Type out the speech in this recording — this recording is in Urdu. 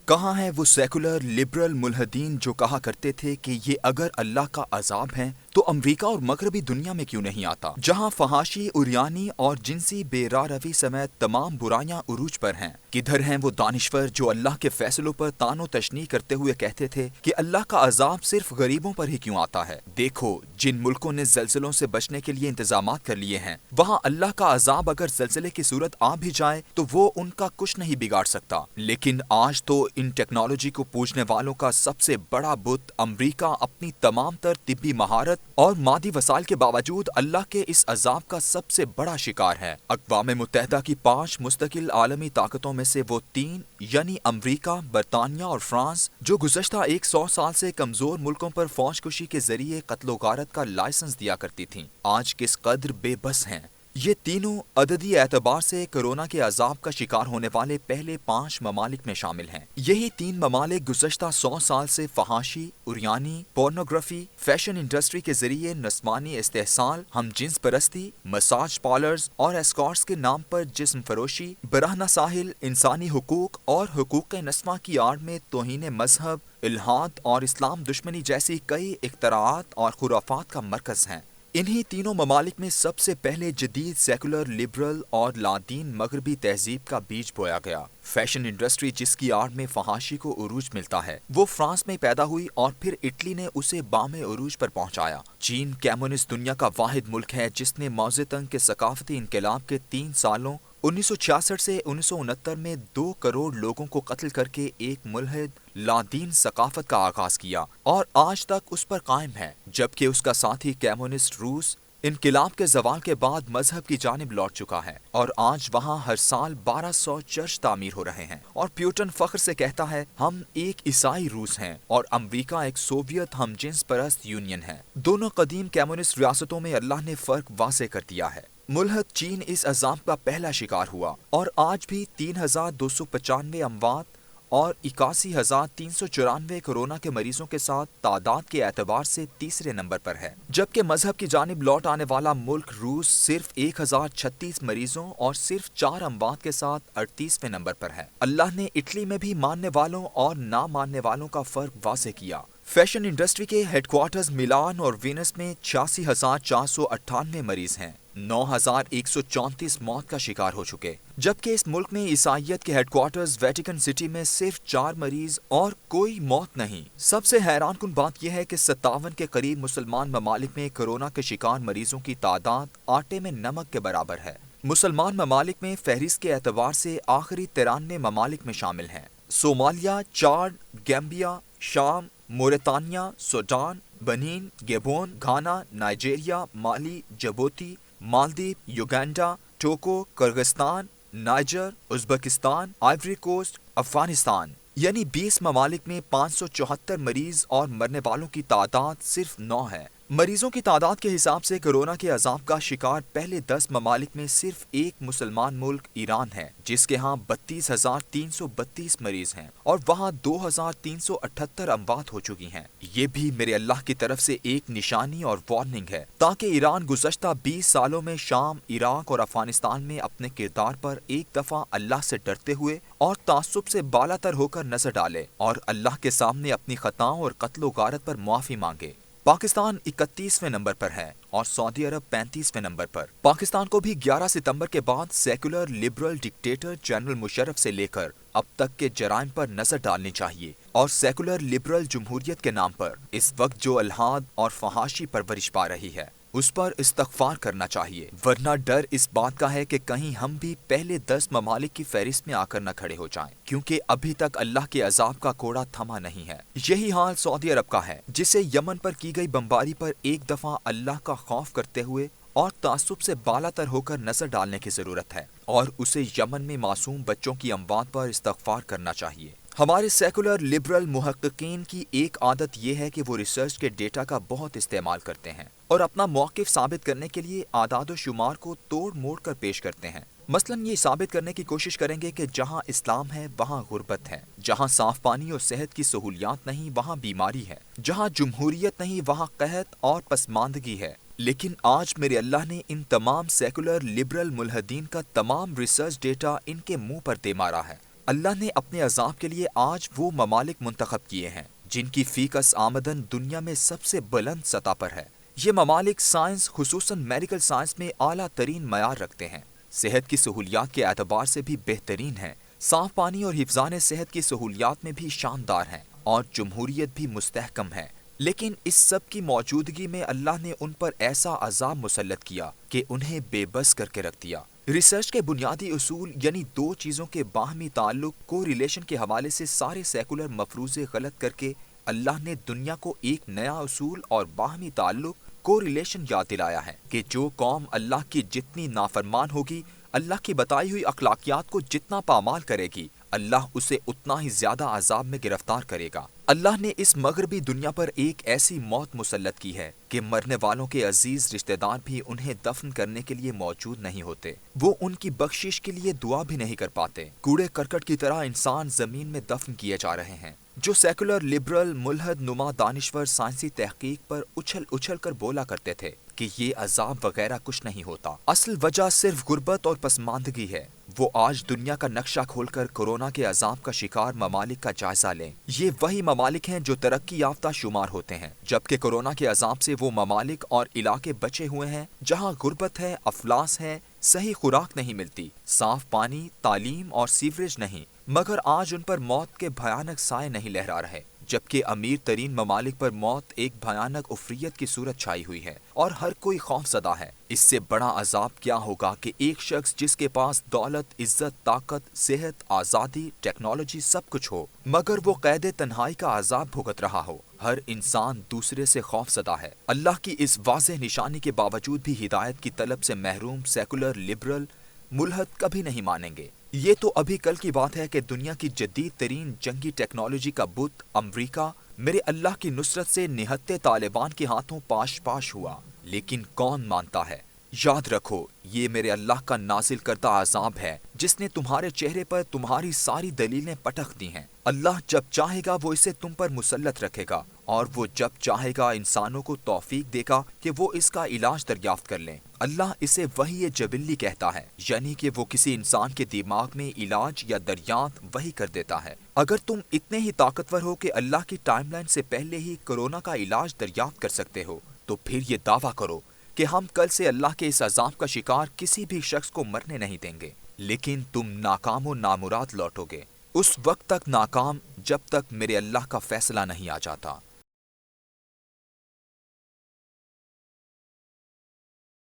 کہاں ہیں وہ سیکولر لبرل ملحدین جو کہا کرتے تھے کہ یہ اگر اللہ کا عذاب ہے تو امریکہ اور مغربی دنیا میں کیوں نہیں آتا، جہاں فحاشی، عریانی اور جنسی بے راہ روی سمیت تمام برائیاں عروج پر ہیں؟ کدھر ہیں وہ دانشور جو اللہ کے فیصلوں پر طعن و تشنیع کرتے ہوئے کہتے تھے کہ اللہ کا عذاب صرف غریبوں پر ہی کیوں آتا ہے؟ دیکھو، جن ملکوں نے زلزلوں سے بچنے کے لیے انتظامات کر لیے ہیں، وہاں اللہ کا عذاب اگر زلزلے کی صورت آ بھی جائے تو وہ ان کا کچھ نہیں بگاڑ سکتا۔ لیکن آج تو ان ٹیکنالوجی کو پوجنے والوں کا سب سے بڑا بت امریکہ اپنی تمام تر طبی مہارت اور مادی وسائل کے باوجود اللہ کے اس عذاب کا سب سے بڑا شکار ہے۔ اقوام متحدہ کی 5 مستقل عالمی طاقتوں میں سے وہ 3 یعنی امریکہ، برطانیہ اور فرانس، جو گزشتہ 100 سال سے کمزور ملکوں پر فوج کشی کے ذریعے قتل و غارت کا لائسنس دیا کرتی تھیں، آج کس قدر بے بس ہیں۔ یہ تینوں عددی اعتبار سے کورونا کے عذاب کا شکار ہونے والے پہلے 5 ممالک میں شامل ہیں۔ یہی 3 ممالک گزشتہ 100 سال سے فحاشی، عریانی، پورنوگرافی، فیشن انڈسٹری کے ذریعے نسوانی استحصال، ہم جنس پرستی، مساج پارلرز اور اسکارٹس کے نام پر جسم فروشی، براہنہ ساحل، انسانی حقوق اور حقوق نسواں کی آڑ میں توہین مذہب، الحاد اور اسلام دشمنی جیسی کئی اختراعات اور خرافات کا مرکز ہیں۔ انہی تینوں ممالک میں سب سے پہلے جدید سیکولر لبرل اور لادین مغربی تہذیب کا بیج بویا گیا۔ فیشن انڈسٹری جس کی آڑ میں فحاشی کو عروج ملتا ہے، وہ فرانس میں پیدا ہوئی اور پھر اٹلی نے اسے بام عروج پر پہنچایا۔ چین کمیونسٹ دنیا کا واحد ملک ہے جس نے ماؤ زیدونگ کے ثقافتی انقلاب کے 3 سالوں 1966 سے 1969 میں 2 کروڑ لوگوں کو قتل کر کے ایک ملحد لادین ثقافت کا آغاز کیا اور آج تک اس پر قائم ہے، جبکہ اس کا ساتھی کمیونسٹ روس انقلاب کے زوال کے بعد مذہب کی جانب لوٹ چکا ہے اور آج وہاں ہر سال 1200 چرچ تعمیر ہو رہے ہیں، اور پیوٹن فخر سے کہتا ہے ہم ایک عیسائی روس ہیں اور امریکہ ایک سوویت ہم جنس پرست یونین ہے۔ دونوں قدیم کمیونسٹ ریاستوں میں اللہ نے فرق واضح کر دیا ہے۔ ملحد چین اس عذاب کا پہلا شکار ہوا اور آج بھی 3295 اموات اور 81,394 کورونا کے مریضوں کے ساتھ تعداد کے اعتبار سے تیسرے نمبر پر ہے، جبکہ مذہب کی جانب لوٹ آنے والا ملک روس صرف 1036 مریضوں اور صرف 4 اموات کے ساتھ 38ویں نمبر پر ہے۔ اللہ نے اٹلی میں بھی ماننے والوں اور نہ ماننے والوں کا فرق واضح کیا۔ فیشن انڈسٹری کے ہیڈ کوارٹرز میلان اور وینس میں 86,498 مریض ہیں، 9,134 موت کا شکار ہو چکے، جبکہ اس ملک میں عیسائیت کے ہیڈ کوارٹرز ویٹیکن سٹی میں صرف 4 مریض اور کوئی موت نہیں۔ سب سے حیران کن بات یہ ہے کہ 57 کے قریب مسلمان ممالک میں کورونا کے شکار مریضوں کی تعداد آٹے میں نمک کے برابر ہے۔ مسلمان ممالک میں فہرست کے اعتبار سے آخری 93 ممالک میں شامل ہیں: صومالیہ، چاڈ، گیمبیا، شام، Mauritania, Sudan, Benin, Gabon, Ghana, Nigeria, Mali, Djibouti, Maldives, Uganda, Togo, Kyrgyzstan, Niger, Uzbekistan, Ivory Coast, Afghanistan, یعنی 20 ممالک میں 574 مریض اور مرنے والوں کی تعداد صرف 9 ہے۔ مریضوں کی تعداد کے حساب سے کورونا کے عذاب کا شکار پہلے 10 ممالک میں صرف ایک مسلمان ملک ایران ہے، جس کے ہاں 32,332 مریض ہیں اور وہاں 2,378 اموات ہو چکی ہیں۔ یہ بھی میرے اللہ کی طرف سے ایک نشانی اور وارننگ ہے تاکہ ایران گزشتہ 20 سالوں میں شام، عراق اور افغانستان میں اپنے کردار پر ایک دفعہ اللہ سے ڈرتے ہوئے اور تعصب سے بالا تر ہو کر نظر ڈالے اور اللہ کے سامنے اپنی خطاؤں اور قتل و غارت پر معافی مانگے۔ پاکستان 31ویں نمبر پر ہے اور سعودی عرب 35ویں نمبر پر۔ پاکستان کو بھی 11 ستمبر کے بعد secular liberal dictator general Musharraf سے لے کر اب تک کے جرائم پر نظر ڈالنی چاہیے اور سیکولر لبرل جمہوریت کے نام پر اس وقت جو الحاد اور فحاشی پرورش پا رہی ہے اس پر استغفار کرنا چاہیے، ورنہ ڈر اس بات کا ہے کہ کہیں ہم بھی پہلے 10 ممالک کی فہرست میں آ کر نہ کھڑے ہو جائیں، کیونکہ ابھی تک اللہ کے عذاب کا کوڑا تھما نہیں ہے۔ یہی حال سعودی عرب کا ہے، جسے یمن پر کی گئی بمباری پر ایک دفعہ اللہ کا خوف کرتے ہوئے اور تعصب سے بالا تر ہو کر نظر ڈالنے کی ضرورت ہے اور اسے یمن میں معصوم بچوں کی اموات پر استغفار کرنا چاہیے۔ ہمارے سیکولر لبرل محققین کی ایک عادت یہ ہے کہ وہ ریسرچ کے ڈیٹا کا بہت استعمال کرتے ہیں اور اپنا موقف ثابت کرنے کے لیے اعداد و شمار کو توڑ موڑ کر پیش کرتے ہیں۔ مثلاً یہ ثابت کرنے کی کوشش کریں گے کہ جہاں اسلام ہے وہاں غربت ہے، جہاں صاف پانی اور صحت کی سہولیات نہیں وہاں بیماری ہے، جہاں جمہوریت نہیں وہاں قحط اور پسماندگی ہے۔ لیکن آج میرے اللہ نے ان تمام سیکولر لبرل ملحدین کا تمام ریسرچ ڈیٹا ان کے منہ پر دے مارا ہے۔ اللہ نے اپنے عذاب کے لیے آج وہ ممالک منتخب کیے ہیں جن کی فی کس آمدن دنیا میں سب سے بلند سطح پر ہے۔ یہ ممالک سائنس، خصوصاً میڈیکل سائنس میں اعلیٰ ترین معیار رکھتے ہیں، صحت کی سہولیات کے اعتبار سے بھی بہترین ہیں، صاف پانی اور حفظان صحت کی سہولیات میں بھی شاندار ہیں، اور جمہوریت بھی مستحکم ہے۔ لیکن اس سب کی موجودگی میں اللہ نے ان پر ایسا عذاب مسلط کیا کہ انہیں بے بس کر کے رکھ دیا۔ ریسرچ کے بنیادی اصول یعنی دو چیزوں کے باہمی تعلق کو ریلیشن کے حوالے سے سارے سیکولر مفروضے غلط کر کے اللہ نے دنیا کو ایک نیا اصول اور باہمی تعلق کو ریلیشن یاد دلایا ہے کہ جو قوم اللہ کی جتنی نافرمان ہوگی، اللہ کی بتائی ہوئی اخلاقیات کو جتنا پامال کرے گی، اللہ اسے اتنا ہی زیادہ عذاب میں گرفتار کرے گا۔ اللہ نے اس مغربی دنیا پر ایک ایسی موت مسلط کی ہے کہ مرنے والوں کے عزیز رشتہ دار بھی انہیں دفن کرنے کے لیے موجود نہیں ہوتے، وہ ان کی بخشش کے لیے دعا بھی نہیں کر پاتے۔ کوڑے کرکٹ کی طرح انسان زمین میں دفن کیے جا رہے ہیں۔ جو سیکولر، لبرل، ملحد نما دانشور سائنسی تحقیق پر اچھل اچھل کر بولا کرتے تھے کہ یہ عذاب وغیرہ کچھ نہیں ہوتا، اصل وجہ صرف غربت اور پسماندگی ہے، وہ آج دنیا کا نقشہ کھول کر کورونا کے عذاب کا شکار ممالک کا جائزہ لیں۔ یہ وہی ممالک ہیں جو ترقی یافتہ شمار ہوتے ہیں، جبکہ کورونا کے عذاب سے وہ ممالک اور علاقے بچے ہوئے ہیں جہاں غربت ہے، افلاس ہے، صحیح خوراک نہیں ملتی، صاف پانی، تعلیم اور سیوریج نہیں، مگر آج ان پر موت کے بھیانک سائے نہیں لہرا رہے، جبکہ امیر ترین ممالک پر موت ایک بھیانک افریت کی صورت چھائی ہوئی ہے اور ہر کوئی خوف زدہ ہے۔ اس سے بڑا عذاب کیا ہوگا کہ ایک شخص جس کے پاس دولت، عزت، طاقت، صحت، آزادی، ٹیکنالوجی سب کچھ ہو، مگر وہ قید تنہائی کا عذاب بھگت رہا ہو۔ ہر انسان دوسرے سے خوف زدہ ہے۔ اللہ کی اس واضح نشانی کے باوجود بھی ہدایت کی طلب سے محروم سیکولر، لبرل، ملحد کبھی نہیں مانیں گے۔ یہ تو ابھی کل کی بات ہے کہ دنیا کی جدید ترین جنگی ٹیکنالوجی کا بت امریکہ میرے اللہ کی نصرت سے نہتے طالبان کے ہاتھوں پاش پاش ہوا، لیکن کون مانتا ہے؟ یاد رکھو، یہ میرے اللہ کا نازل کردہ عذاب ہے جس نے تمہارے چہرے پر تمہاری ساری دلیلیں پٹخ دی ہیں۔ اللہ جب چاہے گا وہ اسے تم پر مسلط رکھے گا، اور وہ جب چاہے گا انسانوں کو توفیق دے گا کہ وہ اس کا علاج دریافت کر لیں۔ اللہ اسے وحی جبلی کہتا ہے، یعنی کہ وہ کسی انسان کے دماغ میں علاج یا دریافت وحی کر دیتا ہے۔ اگر تم اتنے ہی طاقتور ہو کہ اللہ کی ٹائم لائن سے پہلے ہی کورونا کا علاج دریافت کر سکتے ہو، تو پھر یہ دعویٰ کرو کہ ہم کل سے اللہ کے اس عذاب کا شکار کسی بھی شخص کو مرنے نہیں دیں گے، لیکن تم ناکام و نامراد لوٹو گے، اس وقت تک ناکام جب تک میرے اللہ کا فیصلہ نہیں آ جاتا۔